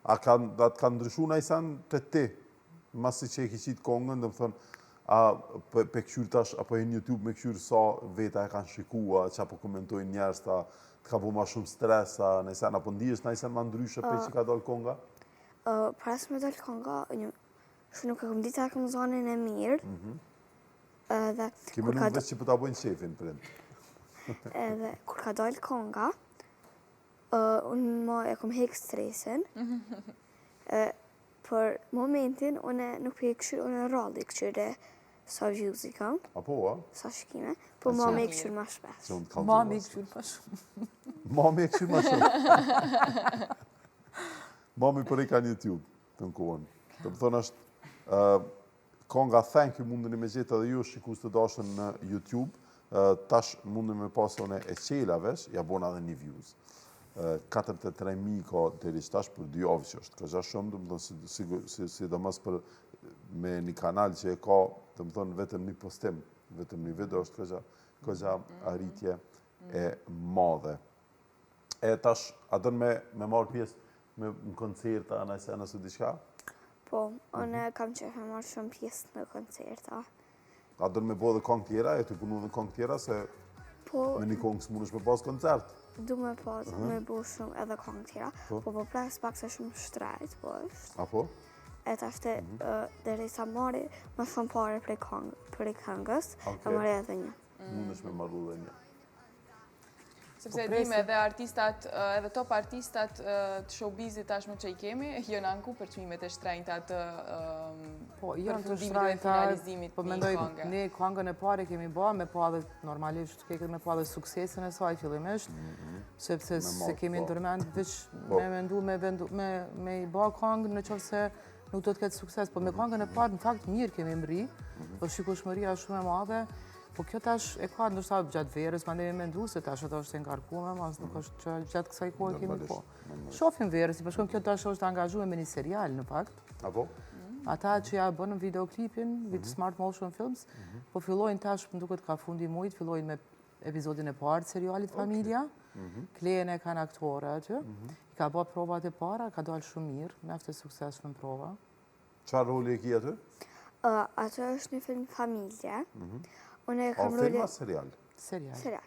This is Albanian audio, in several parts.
A të ka ndryshu në ajsan të ti, masi që e ki qitë kongën, dhe më thonë, a pe këshyrë tash, apo e në YouTube me këshyrë sa veta e kanë shikua, që apo komentojnë njerës, ta të ka bu ma shumë stres, në ajsan, apo ndijes në ajsan ma ndryshe pe që ka dalë konga? Pas me dalë konga, shumë nuk e kom ditë e kom zonin e mirë. Kime nuk veç që për ta bojnë shefin, prind. Edhe kur ka dalë konga, unë e kom hek stresin. Për momentin, unë nuk për e këshyrë, unë rralli këshyrë sa views i kam. Apo, a? Sa shkime, po ma me e këshyrë ma shpesh. Ma me e këshyrë ma shumë. Ma me e këshyrë ma shumë. Mami për e ka një YouTube, të në kohën. Të më thonë është, konga Thank You mundën me gjithë edhe ju shikus të dashën në YouTube, tash mundën me pasone e qela vesh, ja bona dhe një views. 43.000 ka deri tash për 2 javë që është. Ka gja shumë, të më thonë, sidomos për me një kanal që e ka, të më thonë, vetëm një postim, vetëm një video është ka gja arritje e madhe. E tash, a dënë me marrë pjesë në koncerta, në së diçka? Po, unë kam që e marrë shumë pjesë në koncerta. A dënë me bo dhe kongë tjera, e të punu dhe kongë tjera, se me një kongë së mund është me pas koncert? Du me pas, me bu shumë edhe kongë tjera, po pres pak se shumë shtrajt, po është. Apo? E të ashte, dhe sa marri, më shumë pare për i këngës, e marri edhe një. Mund është me marru dhe një. Sepse dime edhe artistat, edhe top artistat të showbizit tashmë që i kemi, jënë anku për çmimet e shtrenjta të përfundimit dhe finalizimit po një mendoj, këngë. ne këngën e pare kemi ba, me pa dhe normalisht kemi me pa dhe suksesin e saj fillimisht, sepse se kemi ndërmend veç me mendu me i ba këngë në qoftë se nuk do të ketë sukses, po me këngën e parë në fakt mirë kemi mri, po shikueshmëria shumë e madhe. Po kjo tash e ka ndoshta gjatë verës, ma ne me mendu se tash ato është e ngarkume, mas nuk është që gjatë kësaj kohë kemi po. Shofim verës, i përshkon kjo tash është angazhume me një serial në fakt. Apo? Ata që ja bënë videoklipin, Smart Motion Films, po fillojnë tash, më duket ka fundi mujt, fillojnë me epizodin e parë të serialit Familja, Klejen e kanë aktore aty, i ka bë provat e para, ka dalë shumë mirë, me aftë suksesshme në prova. Çfarë roli e ki aty? Aty është një film familje. A film a serial? Serial.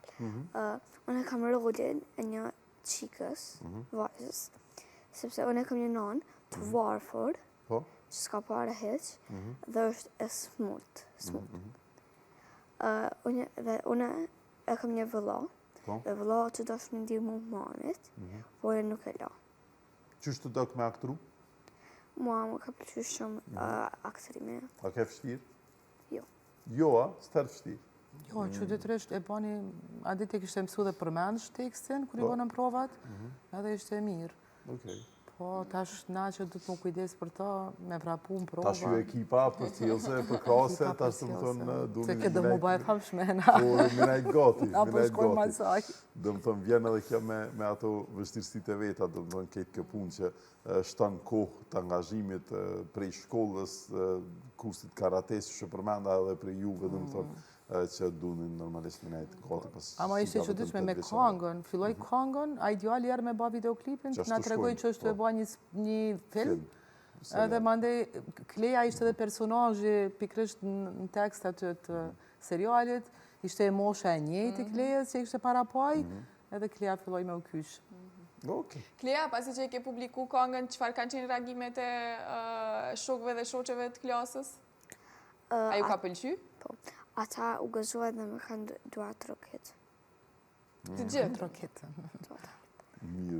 Unë kam rolin e një qikës, vajzës, sepse unë kam një nanë të varfër, që s'ka pare heq, dhe është e smut. Dhe unë e kam një vëlla, dhe vëlla që do shmë ndihmu mamit, po e nuk e la. Qështë të dok me aktru? Mua më ka pëlqy shumë aktrimi. A ke fështirë? Jo. Jo, a? Stërë fështirë? Jo, që dytërisht e bani, a ditë e kishte mësu dhe përmendsh tekstin, kër i bënëm provat, edhe ishte mirë. Po, tash na që du të më kujdes për ta, me vrapu në prova. Tash ju ekipa për cilëse, për krase, tash të më thonë du se këtë më bëjë tham shmena. Po, minajt gati, apo shkoj masaj. Dë më thonë, vjen edhe kjo me ato vështirësit e veta, dë më thonë, këtë kjo punë që shtanë kohë të angazhimit prej shkollës, kursit karates që përmenda edhe prej juve, dë më thonë, që dunin normalisht minajt gati. Ama ishte që dyshme me kongën, filloj kongën, a ideali erë me ba videoklipin, na tregoj që është të ba një film, edhe mandej Kleja ishte edhe personazhi pikrisht në tekstat të serialit, ishte e mosha e njëjtë Klejës që ishte para paj, edhe Kleja filloj me u kysh. Kleja, pasi që e ke publiku kongën, qëfar kanë qenë reagimet e shokëve dhe shoqeve të klasës? A ju ka pëlqy? Po. Ata u gëzuat dhe me kanë duat roket. Të gjithë? Roket. Mirë.